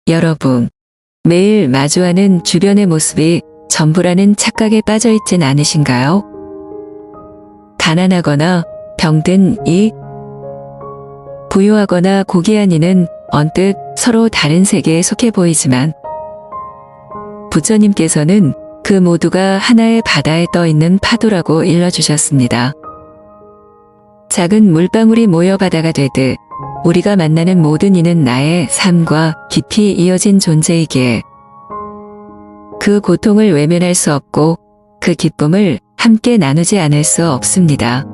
여러분, 매일 마주하는 주변의 모습이 전부라는 착각에 빠져 있진 않으신가요? 가난하거나 병든 이, 부유하거나 고귀한 이는 언뜻 서로 다른 세계에 속해 보이지만 부처님께서는 그 모두가 하나의 바다에 떠 있는 파도라고 일러주셨습니다. 작은 물방울이 모여 바다가 되듯 우리가 만나는 모든 이는 나의 삶과 깊이 이어진 존재이기에 그 고통을 외면할 수 없고 그 기쁨을 함께 나누지 않을 수 없습니다.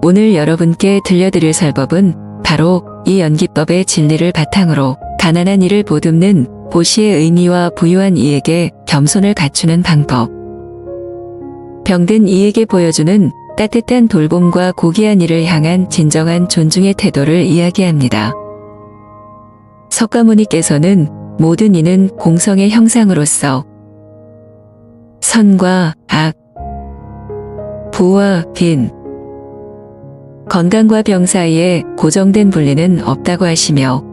오늘 여러분께 들려드릴 설법은 바로 이 연기법의 진리를 바탕으로 가난한 이를 보듬는 보시의 의미와 부유한 이에게 겸손을 갖추는 방법, 병든 이에게 보여주는 따뜻한 돌봄과 고귀한 이를 향한 진정한 존중의 태도를 이야기합니다. 석가모니께서는 모든 이는 공성의 형상으로서 선과 악, 부와 빈, 건강과 병 사이에 고정된 분리는 없다고 하시며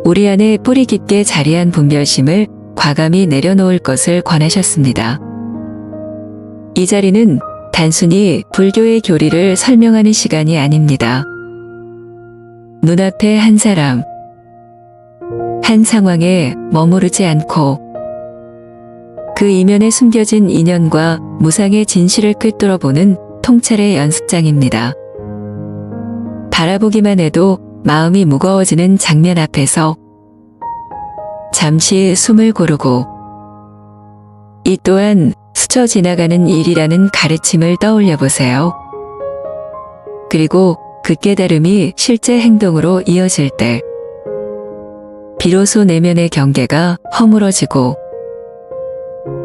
우리 안에 뿌리 깊게 자리한 분별심을 과감히 내려놓을 것을 권하셨습니다. 이 자리는 단순히 불교의 교리를 설명하는 시간이 아닙니다. 눈앞에 한 사람, 한 상황에 머무르지 않고 그 이면에 숨겨진 인연과 무상의 진실을 꿰뚫어 보는 통찰의 연습장입니다. 바라보기만 해도 마음이 무거워지는 장면 앞에서 잠시 숨을 고르고 이 또한 스쳐 지나가는 일이라는 가르침을 떠올려 보세요. 그리고 그 깨달음이 실제 행동으로 이어질 때 비로소 내면의 경계가 허물어지고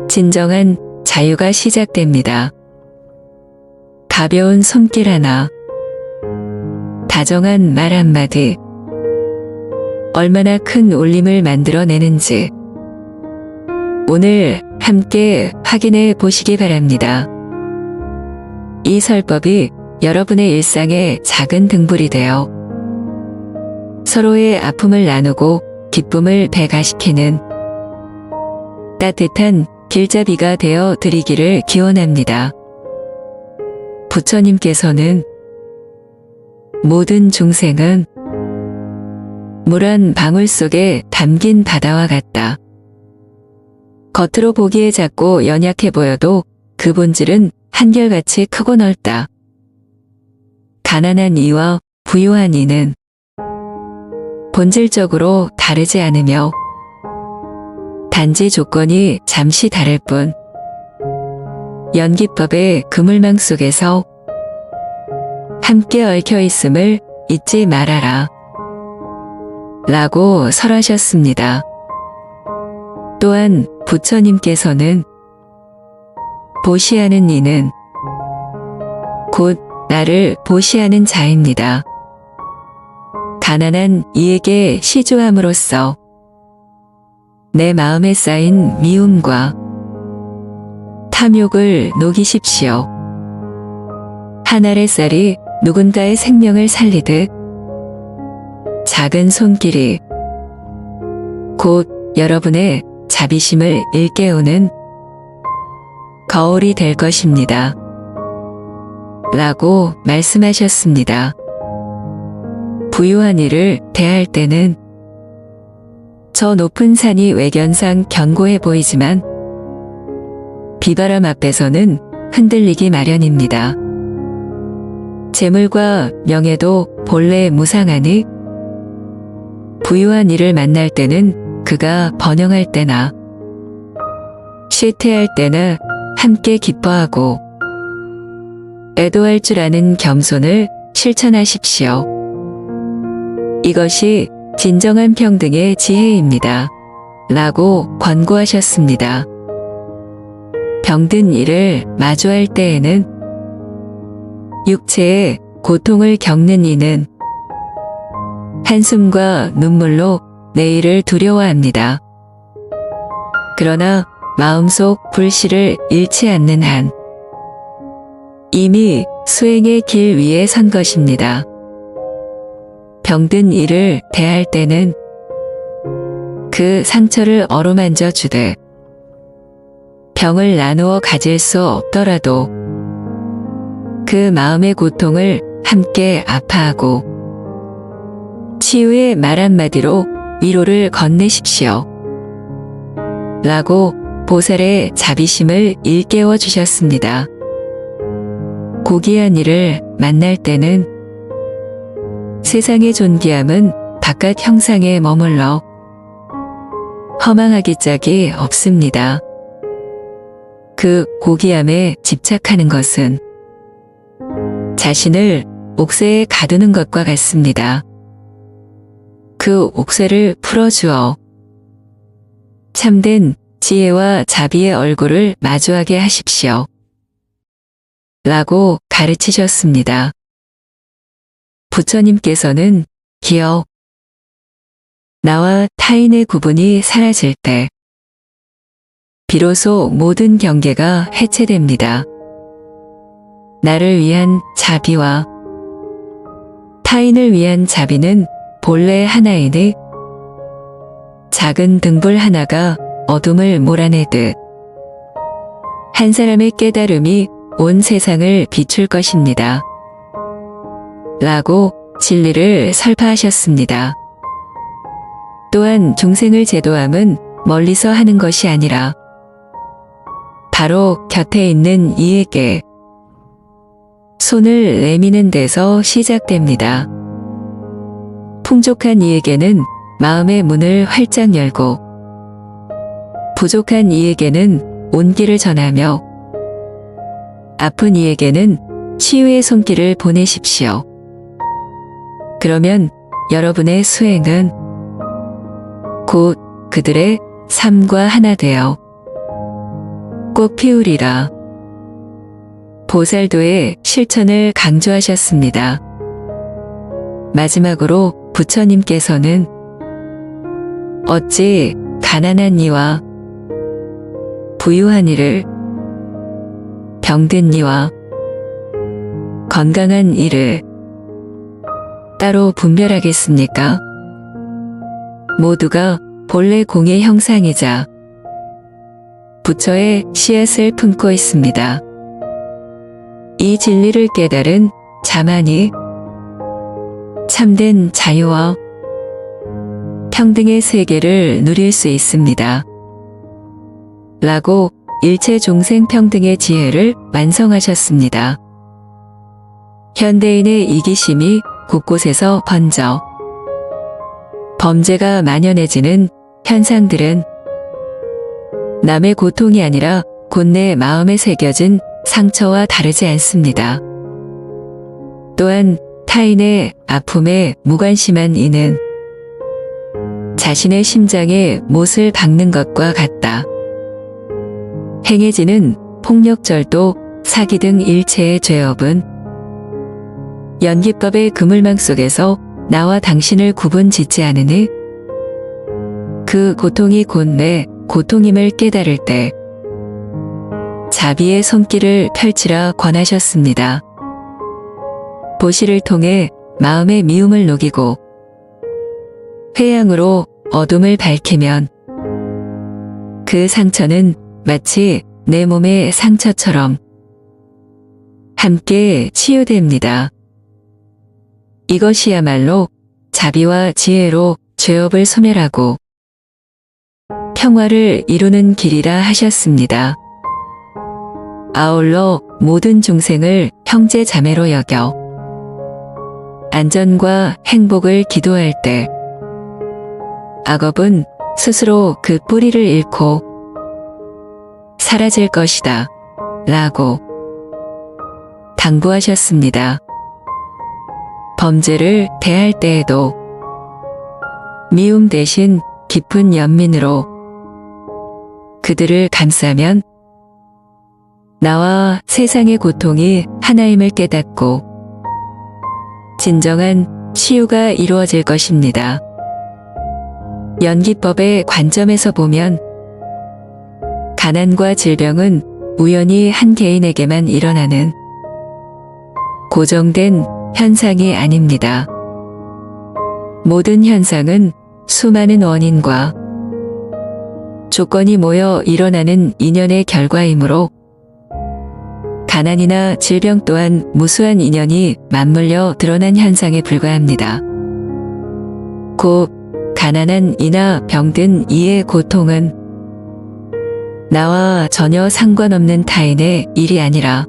진정한 자유가 시작됩니다. 가벼운 손길 하나, 다정한 말 한마디, 얼마나 큰 울림을 만들어내는지 오늘 함께 확인해 보시기 바랍니다. 이 설법이 여러분의 일상의 작은 등불이 되어 서로의 아픔을 나누고 기쁨을 배가시키는 따뜻한 길잡이가 되어 드리기를 기원합니다. 부처님께서는 모든 중생은 물 한 방울 속에 담긴 바다와 같다. 겉으로 보기에 작고 연약해 보여도 그 본질은 한결같이 크고 넓다. 가난한 이와 부유한 이는 본질적으로 다르지 않으며 단지 조건이 잠시 다를 뿐 연기법의 그물망 속에서 함께 얽혀 있음을 잊지 말아라 라고 설하셨습니다. 또한 부처님께서는 보시하는 이는 곧 나를 보시하는 자입니다. 가난한 이에게 시주함으로써 내 마음에 쌓인 미움과 탐욕을 녹이십시오. 한 알의 쌀이 누군가의 생명을 살리듯 작은 손길이 곧 여러분의 자비심을 일깨우는 거울이 될 것입니다. 라고 말씀하셨습니다. 부유한 이를 대할 때는 저 높은 산이 외견상 견고해 보이지만 비바람 앞에서는 흔들리기 마련입니다. 재물과 명예도 본래 무상하니 부유한 이를 만날 때는 그가 번영할 때나 쇠퇴할 때나 함께 기뻐하고 애도할 줄 아는 겸손을 실천하십시오. 이것이 진정한 평등의 지혜입니다. 라고 권고하셨습니다. 병든 이를 마주할 때에는 육체의 고통을 겪는 이는 한숨과 눈물로 내일을 두려워합니다. 그러나 마음속 불씨를 잃지 않는 한 이미 수행의 길 위에 선 것입니다. 병든 이를 대할 때는 그 상처를 어루만져 주되 병을 나누어 가질 수 없더라도 그 마음의 고통을 함께 아파하고 치유의 말 한마디로 위로를 건네십시오. 라고 보살의 자비심을 일깨워 주셨습니다. 고귀한 이를 만날 때는 세상의 존귀함은 바깥 형상에 머물러 허망하기 짝이 없습니다. 그 고귀함에 집착하는 것은 자신을 옥새에 가두는 것과 같습니다. 그 옥새를 풀어주어 참된 지혜와 자비의 얼굴을 마주하게 하십시오. 라고 가르치셨습니다. 부처님께서는 기어 나와 타인의 구분이 사라질 때 비로소 모든 경계가 해체됩니다. 나를 위한 자비와 타인을 위한 자비는 본래 하나이니 작은 등불 하나가 어둠을 몰아내듯 한 사람의 깨달음이 온 세상을 비출 것입니다. 라고 진리를 설파하셨습니다. 또한 중생을 제도함은 멀리서 하는 것이 아니라 바로 곁에 있는 이에게 손을 내미는 데서 시작됩니다. 풍족한 이에게는 마음의 문을 활짝 열고 부족한 이에게는 온기를 전하며 아픈 이에게는 치유의 손길을 보내십시오. 그러면 여러분의 수행은 곧 그들의 삶과 하나 되어 꽃 피우리라. 보살도의 실천을 강조하셨습니다. 마지막으로 부처님께서는 어찌 가난한 이와 부유한 이를 병든 이와 건강한 이를 따로 분별하겠습니까? 모두가 본래 공의 형상이자 부처의 씨앗을 품고 있습니다. 이 진리를 깨달은 자만이 참된 자유와 평등의 세계를 누릴 수 있습니다. 라고 일체 종생 평등의 지혜를 완성하셨습니다. 현대인의 이기심이 곳곳에서 번져 범죄가 만연해지는 현상들은 남의 고통이 아니라 곧내 마음에 새겨진 상처와 다르지 않습니다. 또한 타인의 아픔에 무관심한 이는 자신의 심장에 못을 박는 것과 같다. 행해지는 폭력절도, 사기 등 일체의 죄업은 연기법의 그물망 속에서 나와 당신을 구분 짓지 않으니 그 고통이 곧내 고통임을 깨달을 때 자비의 손길을 펼치라 권하셨습니다. 보시를 통해 마음의 미움을 녹이고 회양으로 어둠을 밝히면 그 상처는 마치 내 몸의 상처처럼 함께 치유됩니다. 이것이야말로 자비와 지혜로 죄업을 소멸하고 평화를 이루는 길이라 하셨습니다. 아울러 모든 중생을 형제 자매로 여겨 안전과 행복을 기도할 때 악업은 스스로 그 뿌리를 잃고 사라질 것이다. 라고 당부하셨습니다. 범죄를 대할 때에도 미움 대신 깊은 연민으로 그들을 감싸면 나와 세상의 고통이 하나임을 깨닫고 진정한 치유가 이루어질 것입니다. 연기법의 관점에서 보면 가난과 질병은 우연히 한 개인에게만 일어나는 고정된 현상이 아닙니다. 모든 현상은 수많은 원인과 조건이 모여 일어나는 인연의 결과이므로 가난이나 질병 또한 무수한 인연이 맞물려 드러난 현상에 불과합니다. 곧 가난한 이나 병든 이의 고통은 나와 전혀 상관없는 타인의 일이 아니라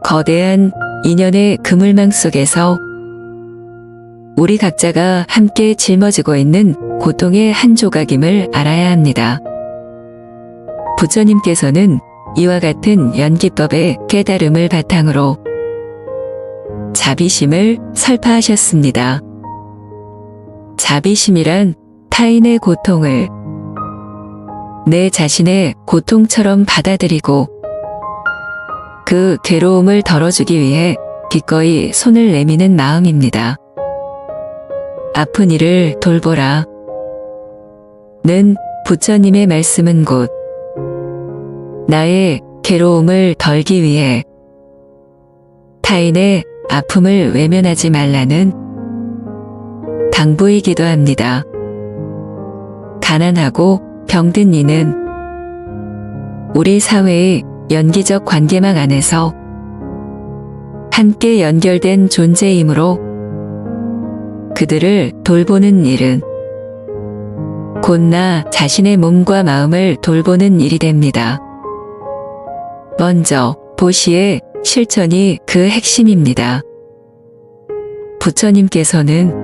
거대한 인연의 그물망 속에서 우리 각자가 함께 짊어지고 있는 고통의 한 조각임을 알아야 합니다. 부처님께서는 이와 같은 연기법의 깨달음을 바탕으로 자비심을 설파하셨습니다. 자비심이란 타인의 고통을 내 자신의 고통처럼 받아들이고 그 괴로움을 덜어주기 위해 기꺼이 손을 내미는 마음입니다. 아픈 이를 돌보라. 는 부처님의 말씀은 곧 나의 괴로움을 덜기 위해 타인의 아픔을 외면하지 말라는 당부이기도 합니다. 가난하고 병든 이는 우리 사회의 연기적 관계망 안에서 함께 연결된 존재이므로 그들을 돌보는 일은 곧 나 자신의 몸과 마음을 돌보는 일이 됩니다. 먼저 보시의 실천이 그 핵심입니다. 부처님께서는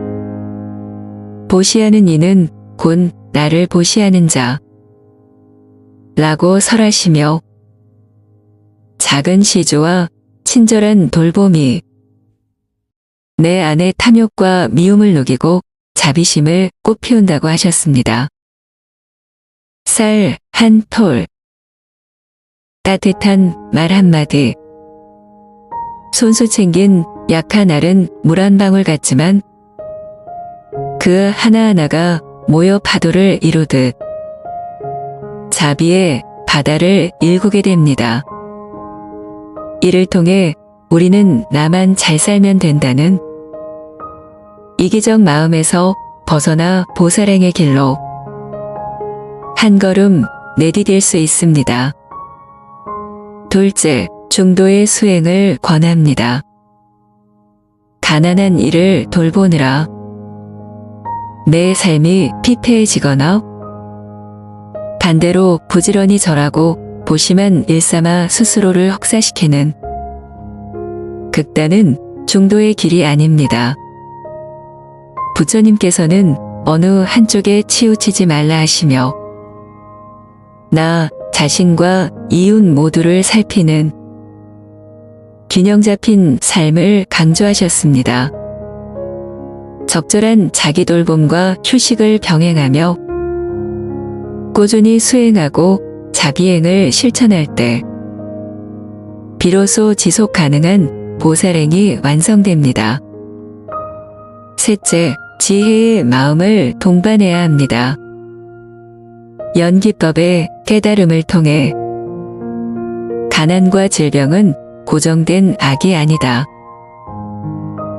보시하는 이는 곧 나를 보시하는 자 라고 설하시며 작은 시조와 친절한 돌봄이 내 안의 탐욕과 미움을 녹이고 자비심을 꽃피운다고 하셨습니다. 쌀 한 톨, 따뜻한 말 한마디, 손수 챙긴 약한 알은 물 한 방울 같지만 그 하나하나가 모여 파도를 이루듯 자비의 바다를 일구게 됩니다. 이를 통해 우리는 나만 잘 살면 된다는 이기적 마음에서 벗어나 보살행의 길로 한 걸음 내디딜 수 있습니다. 둘째, 중도의 수행을 권합니다. 가난한 이를 돌보느라 내 삶이 피폐해지거나 반대로 부지런히 절하고 보시만 일삼아 스스로를 혹사시키는 극단은 중도의 길이 아닙니다. 부처님께서는 어느 한쪽에 치우치지 말라 하시며 나 자신과 이웃 모두를 살피는 균형 잡힌 삶을 강조하셨습니다. 적절한 자기 돌봄과 휴식을 병행하며 꾸준히 수행하고 자비행을 실천할 때 비로소 지속 가능한 보살행이 완성됩니다. 셋째, 지혜의 마음을 동반해야 합니다. 연기법의 깨달음을 통해 가난과 질병은 고정된 악이 아니다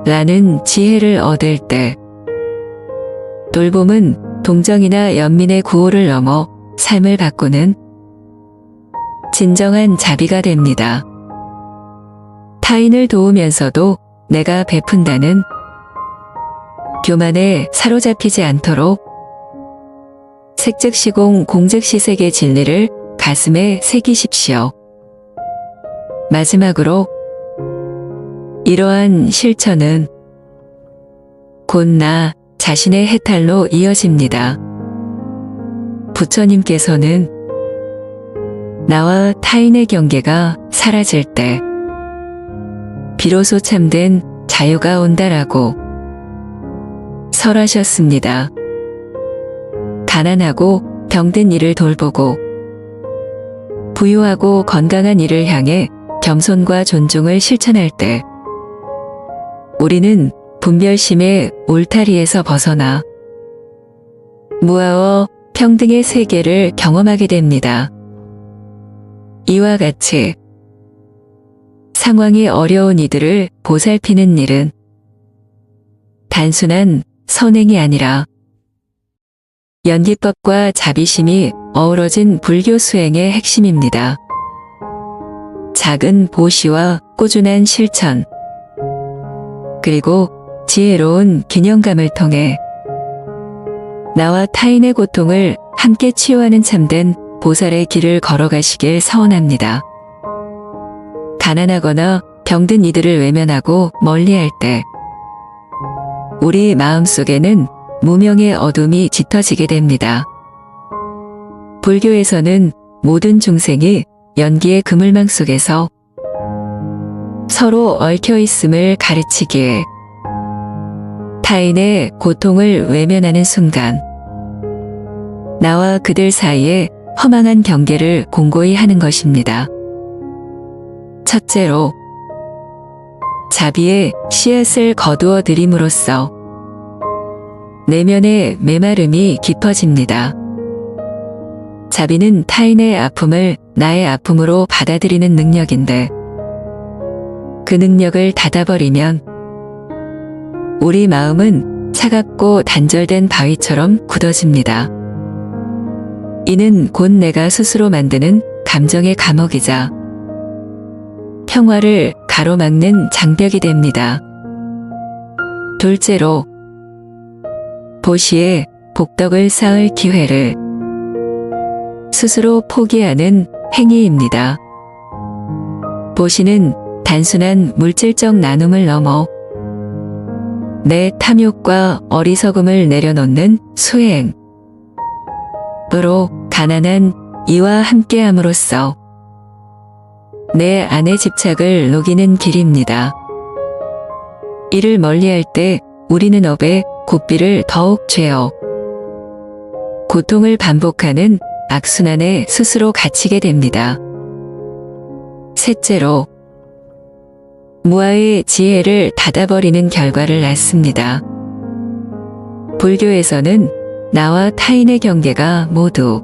라는 지혜를 얻을 때 돌봄은 동정이나 연민의 구호를 넘어 삶을 바꾸는 진정한 자비가 됩니다. 타인을 도우면서도 내가 베푼다는 교만에 사로잡히지 않도록 색즉시공 공즉시색의 진리를 가슴에 새기십시오. 마지막으로 이러한 실천은 곧 나 자신의 해탈로 이어집니다. 부처님께서는 나와 타인의 경계가 사라질 때 비로소 참된 자유가 온다라고 설하셨습니다. 가난하고 병든 이를 돌보고 부유하고 건강한 이를 향해 겸손과 존중을 실천할 때 우리는 분별심의 울타리에서 벗어나 무아와 평등의 세계를 경험하게 됩니다. 이와 같이 상황이 어려운 이들을 보살피는 일은 단순한 선행이 아니라 연기법과 자비심이 어우러진 불교 수행의 핵심입니다. 작은 보시와 꾸준한 실천, 그리고 지혜로운 균형감을 통해 나와 타인의 고통을 함께 치유하는 참된 보살의 길을 걸어가시길 서원합니다. 가난하거나 병든 이들을 외면하고 멀리할 때 우리 마음속에는 무명의 어둠이 짙어지게 됩니다. 불교에서는 모든 중생이 연기의 그물망 속에서 서로 얽혀 있음을 가르치기에 타인의 고통을 외면하는 순간 나와 그들 사이에 허망한 경계를 공고히 하는 것입니다. 첫째로, 자비의 씨앗을 거두어 들임으로써 내면의 메마름이 깊어집니다. 자비는 타인의 아픔을 나의 아픔으로 받아들이는 능력인데 그 능력을 닫아버리면 우리 마음은 차갑고 단절된 바위처럼 굳어집니다. 이는 곧 내가 스스로 만드는 감정의 감옥이자 평화를 가로막는 장벽이 됩니다. 둘째로, 보시에 복덕을 쌓을 기회를 스스로 포기하는 행위입니다. 보시는 단순한 물질적 나눔을 넘어 내 탐욕과 어리석음을 내려놓는 수행으로 가난한 이와 함께함으로써 내 안의 집착을 녹이는 길입니다. 이를 멀리할 때 우리는 업의 고삐를 더욱 죄어 고통을 반복하는 악순환에 스스로 갇히게 됩니다. 셋째로, 무아의 지혜를 닫아버리는 결과를 낳습니다. 불교에서는 나와 타인의 경계가 모두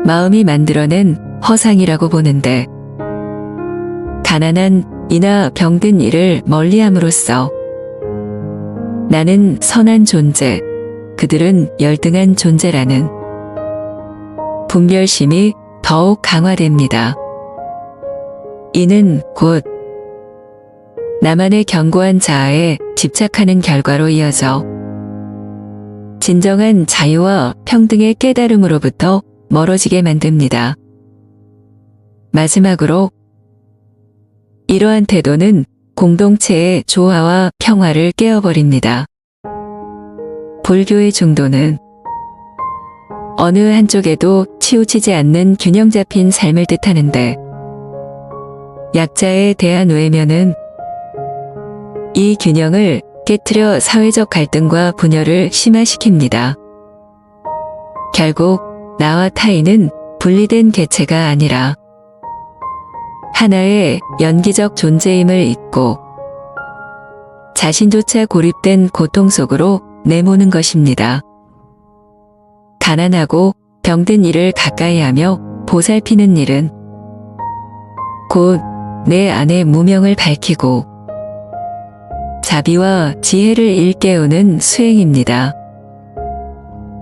마음이 만들어낸 허상이라고 보는데 가난한 이나 병든 이를 멀리함으로써 나는 선한 존재, 그들은 열등한 존재라는 분별심이 더욱 강화됩니다. 이는 곧 나만의 견고한 자아에 집착하는 결과로 이어져 진정한 자유와 평등의 깨달음으로부터 멀어지게 만듭니다. 마지막으로, 이러한 태도는 공동체의 조화와 평화를 깨어버립니다. 불교의 중도는 어느 한쪽에도 치우치지 않는 균형 잡힌 삶을 뜻하는데 약자에 대한 외면은 이 균형을 깨트려 사회적 갈등과 분열을 심화시킵니다. 결국 나와 타인은 분리된 개체가 아니라 하나의 연기적 존재임을 잊고 자신조차 고립된 고통 속으로 내모는 것입니다. 가난하고 병든 이를 가까이하며 보살피는 일은 곧 내 안의 무명을 밝히고 자비와 지혜를 일깨우는 수행입니다.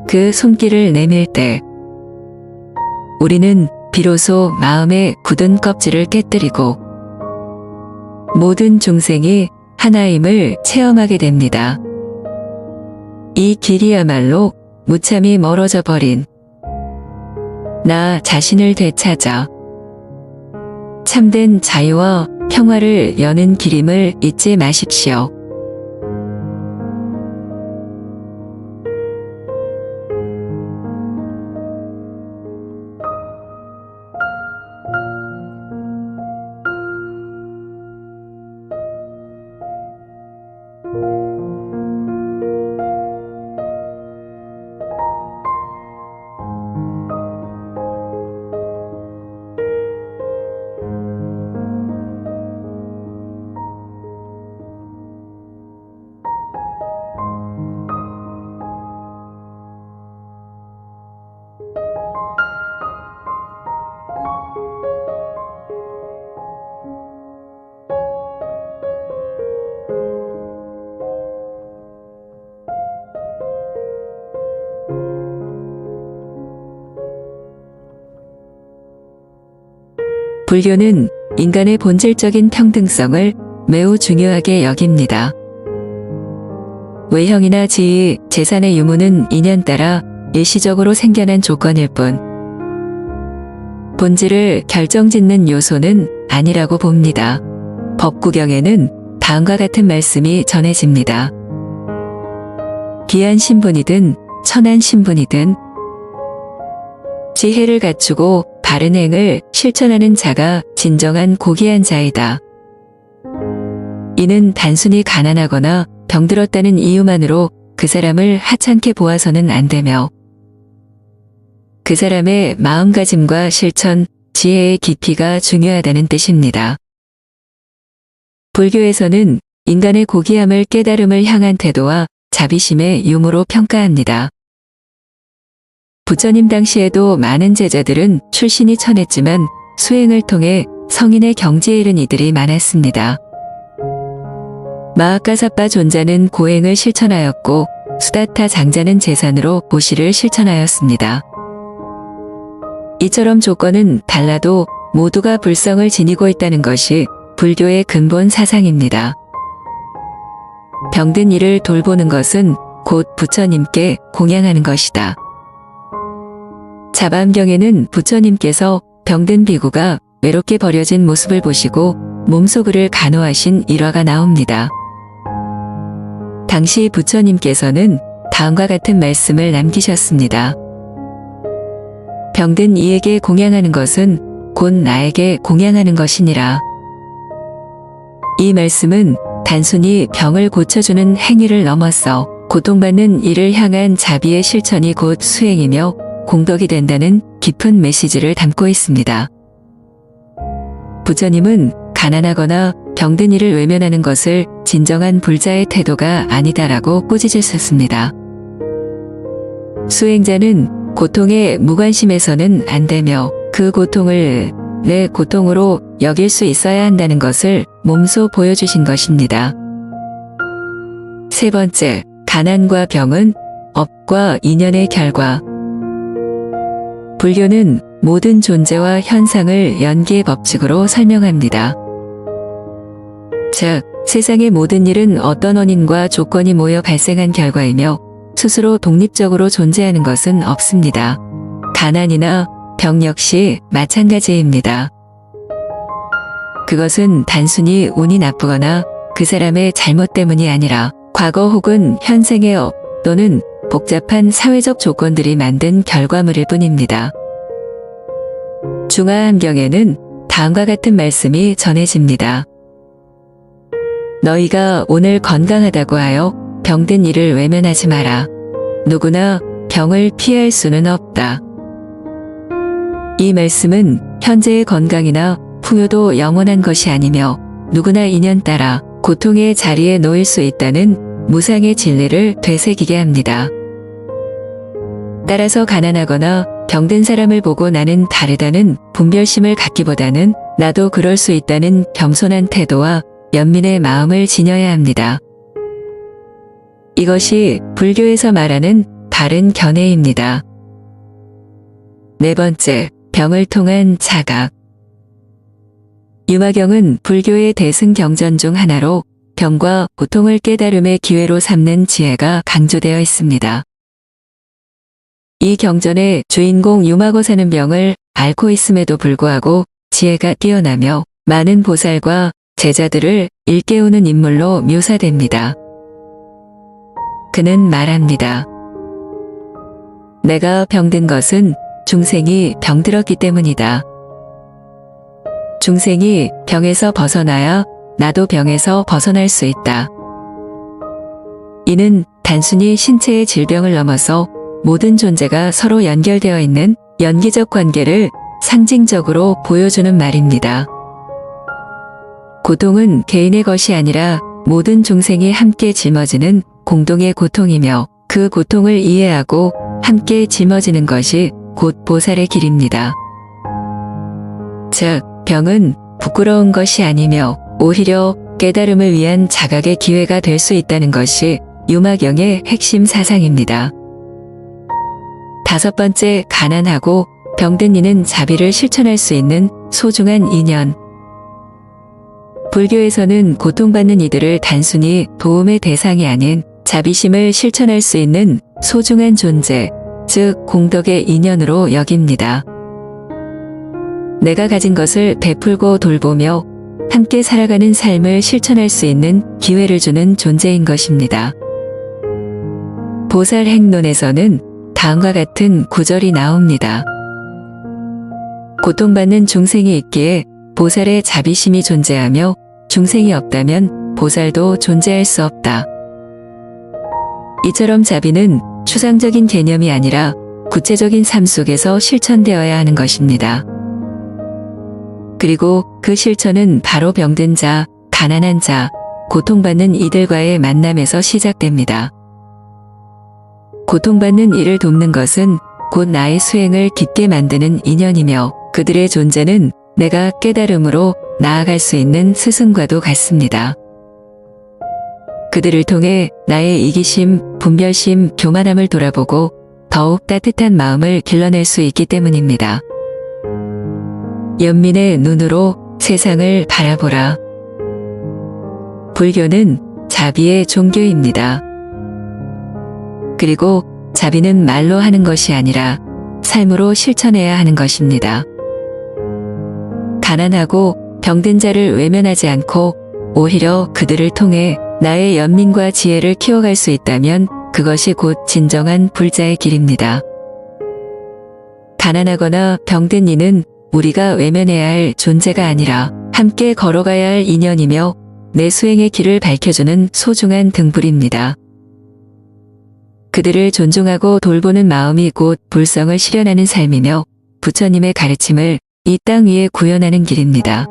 그 손길을 내밀 때 우리는 비로소 마음의 굳은 껍질을 깨뜨리고 모든 중생이 하나임을 체험하게 됩니다. 이 길이야말로 무참히 멀어져 버린 나 자신을 되찾아 참된 자유와 평화를 여는 길임을 잊지 마십시오. 불교는 인간의 본질적인 평등성을 매우 중요하게 여깁니다. 외형이나 지위, 재산의 유무는 인연 따라 일시적으로 생겨난 조건일 뿐 본질을 결정짓는 요소는 아니라고 봅니다. 법구경에는 다음과 같은 말씀이 전해집니다. 귀한 신분이든 천한 신분이든 지혜를 갖추고 바른 행을 실천하는 자가 진정한 고귀한 자이다. 이는 단순히 가난하거나 병들었다는 이유만으로 그 사람을 하찮게 보아서는 안 되며 그 사람의 마음가짐과 실천, 지혜의 깊이가 중요하다는 뜻입니다. 불교에서는 인간의 고귀함을 깨달음을 향한 태도와 자비심의 유무로 평가합니다. 부처님 당시에도 많은 제자들은 출신이 천했지만 수행을 통해 성인의 경지에 이른 이들이 많았습니다. 마하카사파 존자는 고행을 실천하였고 수다타 장자는 재산으로 보시를 실천하였습니다. 이처럼 조건은 달라도 모두가 불성을 지니고 있다는 것이 불교의 근본 사상입니다. 병든 이를 돌보는 것은 곧 부처님께 공양하는 것이다. 자반경에는 부처님께서 병든 비구가 외롭게 버려진 모습을 보시고 몸속을 간호하신 일화가 나옵니다. 당시 부처님께서는 다음과 같은 말씀을 남기셨습니다. 병든 이에게 공양하는 것은 곧 나에게 공양하는 것이니라. 이 말씀은 단순히 병을 고쳐주는 행위를 넘어서 고통받는 이를 향한 자비의 실천이 곧 수행이며 공덕이 된다는 깊은 메시지를 담고 있습니다. 부처님은 가난하거나 병든 이를 외면하는 것을 진정한 불자의 태도가 아니다라고 꾸짖으셨습니다. 수행자는 고통에 무관심해서는 안 되며 그 고통을 내 고통으로 여길 수 있어야 한다는 것을 몸소 보여주신 것입니다. 세 번째, 가난과 병은 업과 인연의 결과. 불교는 모든 존재와 현상을 연계의 법칙으로 설명합니다. 즉, 세상의 모든 일은 어떤 원인과 조건이 모여 발생한 결과이며 스스로 독립적으로 존재하는 것은 없습니다. 가난이나 병 역시 마찬가지입니다. 그것은 단순히 운이 나쁘거나 그 사람의 잘못 때문이 아니라 과거 혹은 현생의 업 또는 복잡한 사회적 조건들이 만든 결과물일 뿐입니다. 중화함경에는 다음과 같은 말씀이 전해집니다. 너희가 오늘 건강하다고 하여 병든 이를 외면하지 마라. 누구나 병을 피할 수는 없다. 이 말씀은 현재의 건강이나 풍요도 영원한 것이 아니며 누구나 인연 따라 고통의 자리에 놓일 수 있다는 무상의 진리를 되새기게 합니다. 따라서 가난하거나 병든 사람을 보고 나는 다르다는 분별심을 갖기보다는 나도 그럴 수 있다는 겸손한 태도와 연민의 마음을 지녀야 합니다. 이것이 불교에서 말하는 바른 견해입니다. 네 번째, 병을 통한 자각. 유마경은 불교의 대승경전 중 하나로 병과 고통을 깨달음의 기회로 삼는 지혜가 강조되어 있습니다. 이 경전의 주인공 유마고사는 병을 앓고 있음에도 불구하고 지혜가 뛰어나며 많은 보살과 제자들을 일깨우는 인물로 묘사됩니다. 그는 말합니다. 내가 병든 것은 중생이 병들었기 때문이다. 중생이 병에서 벗어나야 나도 병에서 벗어날 수 있다. 이는 단순히 신체의 질병을 넘어서 모든 존재가 서로 연결되어 있는 연기적 관계를 상징적으로 보여주는 말입니다. 고통은 개인의 것이 아니라 모든 중생이 함께 짊어지는 공동의 고통이며 그 고통을 이해하고 함께 짊어지는 것이 곧 보살의 길입니다. 즉, 병은 부끄러운 것이 아니며 오히려 깨달음을 위한 자각의 기회가 될 수 있다는 것이 유마경의 핵심 사상입니다. 다섯 번째, 가난하고 병든 이는 자비를 실천할 수 있는 소중한 인연. 불교에서는 고통받는 이들을 단순히 도움의 대상이 아닌 자비심을 실천할 수 있는 소중한 존재, 즉 공덕의 인연으로 여깁니다. 내가 가진 것을 베풀고 돌보며 함께 살아가는 삶을 실천할 수 있는 기회를 주는 존재인 것입니다. 보살 행론에서는 다음과 같은 구절이 나옵니다. 고통받는 중생이 있기에 보살의 자비심이 존재하며 중생이 없다면 보살도 존재할 수 없다. 이처럼 자비는 추상적인 개념이 아니라 구체적인 삶 속에서 실천되어야 하는 것입니다. 그리고 그 실천은 바로 병든 자, 가난한 자, 고통받는 이들과의 만남에서 시작됩니다. 고통받는 이를 돕는 것은 곧 나의 수행을 깊게 만드는 인연이며 그들의 존재는 내가 깨달음으로 나아갈 수 있는 스승과도 같습니다. 그들을 통해 나의 이기심, 분별심, 교만함을 돌아보고 더욱 따뜻한 마음을 길러낼 수 있기 때문입니다. 연민의 눈으로 세상을 바라보라. 불교는 자비의 종교입니다. 그리고 자비는 말로 하는 것이 아니라 삶으로 실천해야 하는 것입니다. 가난하고 병든 자를 외면하지 않고 오히려 그들을 통해 나의 연민과 지혜를 키워갈 수 있다면 그것이 곧 진정한 불자의 길입니다. 가난하거나 병든 이는 우리가 외면해야 할 존재가 아니라 함께 걸어가야 할 인연이며 내 수행의 길을 밝혀주는 소중한 등불입니다. 그들을 존중하고 돌보는 마음이 곧 불성을 실현하는 삶이며 부처님의 가르침을 이 땅 위에 구현하는 길입니다.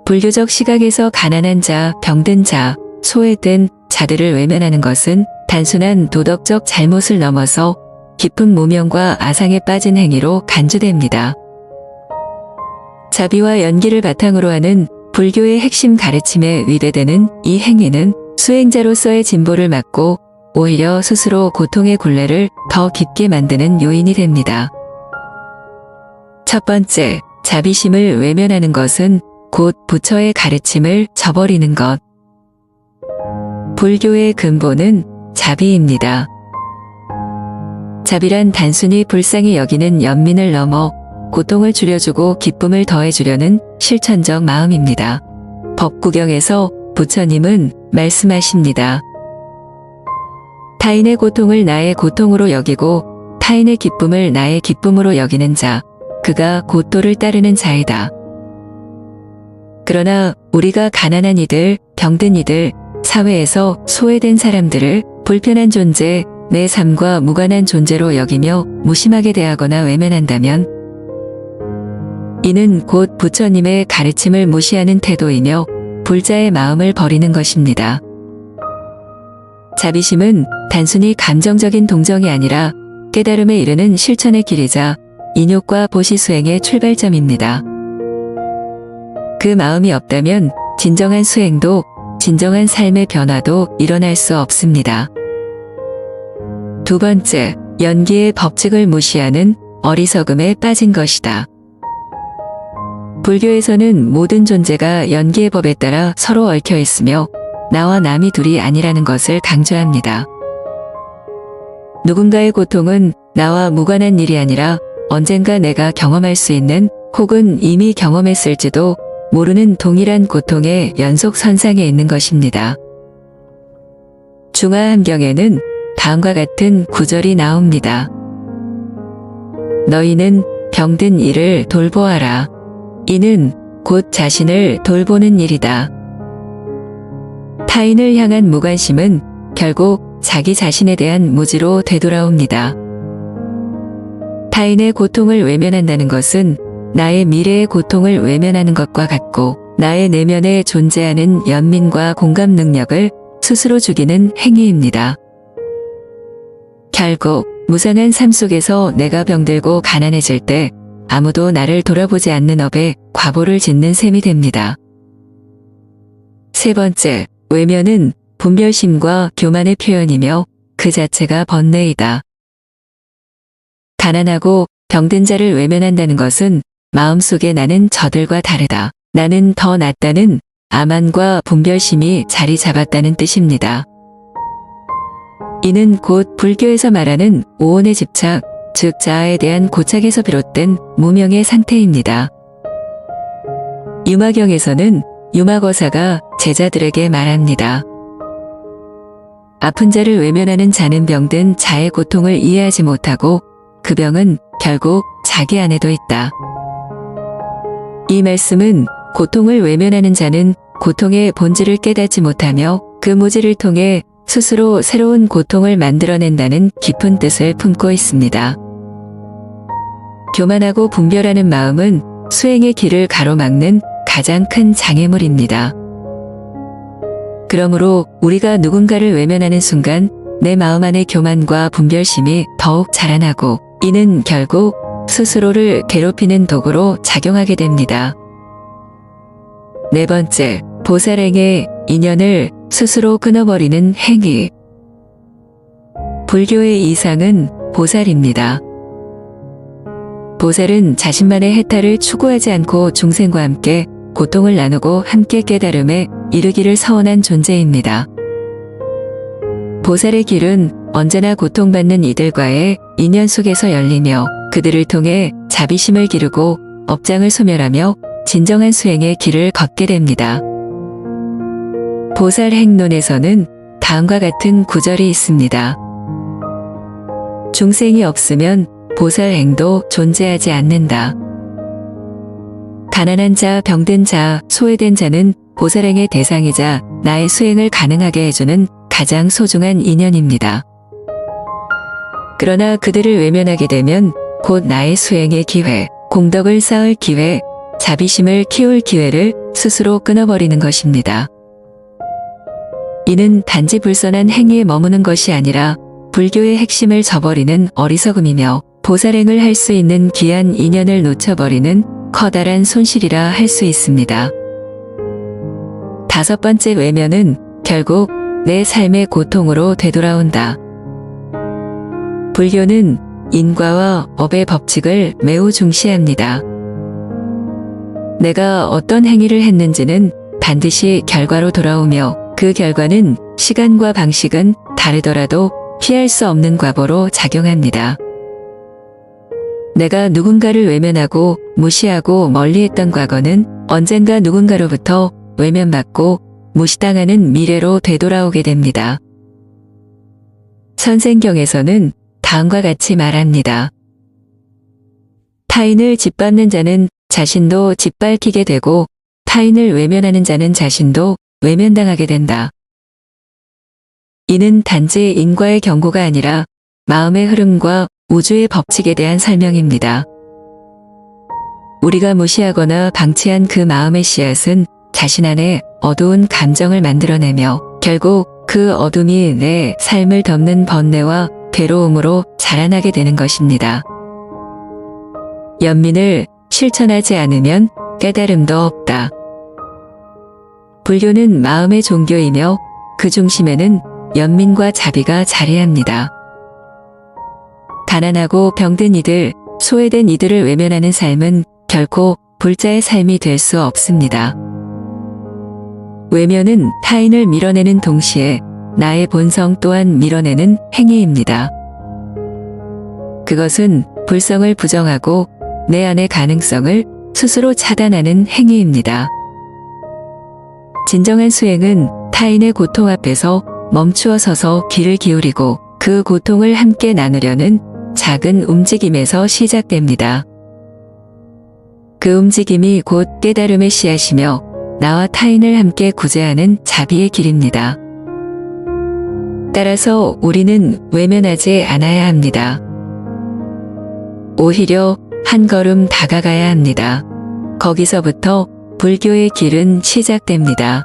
불교적 시각에서 가난한 자, 병든 자, 소외된 자들을 외면하는 것은 단순한 도덕적 잘못을 넘어서 깊은 무명과 아상에 빠진 행위로 간주됩니다. 자비와 연기를 바탕으로 하는 불교의 핵심 가르침에 위배되는 이 행위는 수행자로서의 진보를 막고 오히려 스스로 고통의 굴레를 더 깊게 만드는 요인이 됩니다. 첫 번째, 자비심을 외면하는 것은 곧 부처의 가르침을 저버리는 것. 불교의 근본은 자비입니다. 자비란 단순히 불쌍히 여기는 연민을 넘어 고통을 줄여주고 기쁨을 더해주려는 실천적 마음입니다. 법구경에서 부처님은 말씀하십니다. 타인의 고통을 나의 고통으로 여기고 타인의 기쁨을 나의 기쁨으로 여기는 자, 그가 곧도를 따르는 자이다. 그러나 우리가 가난한 이들, 병든 이들, 사회에서 소외된 사람들을 불편한 존재, 내 삶과 무관한 존재로 여기며 무심하게 대하거나 외면한다면 이는 곧 부처님의 가르침을 무시하는 태도이며 불자의 마음을 버리는 것입니다. 자비심은 단순히 감정적인 동정이 아니라 깨달음에 이르는 실천의 길이자 인욕과 보시 수행의 출발점입니다. 그 마음이 없다면 진정한 수행도 진정한 삶의 변화도 일어날 수 없습니다. 두 번째, 연기의 법칙을 무시하는 어리석음에 빠진 것이다. 불교에서는 모든 존재가 연기의 법에 따라 서로 얽혀 있으며 나와 남이 둘이 아니라는 것을 강조합니다. 누군가의 고통은 나와 무관한 일이 아니라 언젠가 내가 경험할 수 있는 혹은 이미 경험했을지도 모르는 동일한 고통의 연속선상에 있는 것입니다. 중화함경에는 다음과 같은 구절이 나옵니다. 너희는 병든 이를 돌보아라. 이는 곧 자신을 돌보는 일이다. 타인을 향한 무관심은 결국 자기 자신에 대한 무지로 되돌아옵니다. 타인의 고통을 외면한다는 것은 나의 미래의 고통을 외면하는 것과 같고 나의 내면에 존재하는 연민과 공감 능력을 스스로 죽이는 행위입니다. 결국 무상한 삶 속에서 내가 병들고 가난해질 때 아무도 나를 돌아보지 않는 업에 과보를 짓는 셈이 됩니다. 세 번째, 외면은 분별심과 교만의 표현이며 그 자체가 번뇌이다. 가난하고 병든 자를 외면한다는 것은 마음속에 나는 저들과 다르다. 나는 더 낫다는 아만과 분별심이 자리 잡았다는 뜻입니다. 이는 곧 불교에서 말하는 오온의 집착, 즉 자아에 대한 고착에서 비롯된 무명의 상태입니다. 유마경에서는 유마거사가 제자들에게 말합니다. 아픈 자를 외면하는 자는 병든 자의 고통을 이해하지 못하고 그 병은 결국 자기 안에도 있다. 이 말씀은 고통을 외면하는 자는 고통의 본질을 깨닫지 못하며 그 무지를 통해 스스로 새로운 고통을 만들어낸다는 깊은 뜻을 품고 있습니다. 교만하고 분별하는 마음은 수행의 길을 가로막는 가장 큰 장애물입니다. 그러므로 우리가 누군가를 외면하는 순간 내 마음 안의 교만과 분별심이 더욱 자라나고 이는 결국 스스로를 괴롭히는 도구로 작용하게 됩니다. 네 번째, 보살행의 인연을 스스로 끊어버리는 행위. 불교의 이상은 보살입니다. 보살은 자신만의 해탈을 추구하지 않고 중생과 함께 고통을 나누고 함께 깨달음에 이르기를 서원한 존재입니다. 보살의 길은 언제나 고통받는 이들과의 인연 속에서 열리며 그들을 통해 자비심을 기르고 업장을 소멸하며 진정한 수행의 길을 걷게 됩니다. 보살 행론에서는 다음과 같은 구절이 있습니다. 중생이 없으면 보살 행도 존재하지 않는다. 가난한 자, 병든 자, 소외된 자는 보살행의 대상이자 나의 수행을 가능하게 해주는 가장 소중한 인연입니다. 그러나 그들을 외면하게 되면 곧 나의 수행의 기회, 공덕을 쌓을 기회, 자비심을 키울 기회를 스스로 끊어버리는 것입니다. 이는 단지 불선한 행위에 머무는 것이 아니라 불교의 핵심을 저버리는 어리석음이며 보살행을 할 수 있는 귀한 인연을 놓쳐버리는 커다란 손실이라 할 수 있습니다. 다섯 번째 외면은 결국 내 삶의 고통으로 되돌아온다. 불교는 인과와 업의 법칙을 매우 중시합니다. 내가 어떤 행위를 했는지는 반드시 결과로 돌아오며 그 결과는 시간과 방식은 다르더라도 피할 수 없는 과보로 작용합니다. 내가 누군가를 외면하고 무시하고 멀리했던 과거는 언젠가 누군가로부터 외면받고 무시당하는 미래로 되돌아오게 됩니다. 선생경에서는 다음과 같이 말합니다. 타인을 짓밟는 자는 자신도 짓밟히게 되고 타인을 외면하는 자는 자신도 외면당하게 된다. 이는 단지 인과의 경고가 아니라 마음의 흐름과 우주의 법칙에 대한 설명입니다. 우리가 무시하거나 방치한 그 마음의 씨앗은 자신 안에 어두운 감정을 만들어내며 결국 그 어둠이 내 삶을 덮는 번뇌와 괴로움으로 자라나게 되는 것입니다. 연민을 실천하지 않으면 깨달음도 없다. 불교는 마음의 종교이며 그 중심에는 연민과 자비가 자리합니다. 가난하고 병든 이들, 소외된 이들을 외면하는 삶은 결코 불자의 삶이 될 수 없습니다. 외면은 타인을 밀어내는 동시에 나의 본성 또한 밀어내는 행위입니다. 그것은 불성을 부정하고 내 안의 가능성을 스스로 차단하는 행위입니다. 진정한 수행은 타인의 고통 앞에서 멈추어 서서 귀를 기울이고 그 고통을 함께 나누려는 작은 움직임에서 시작됩니다. 그 움직임이 곧 깨달음의 씨앗이며 나와 타인을 함께 구제하는 자비의 길입니다. 따라서 우리는 외면하지 않아야 합니다. 오히려 한 걸음 다가가야 합니다. 거기서부터 불교의 길은 시작됩니다.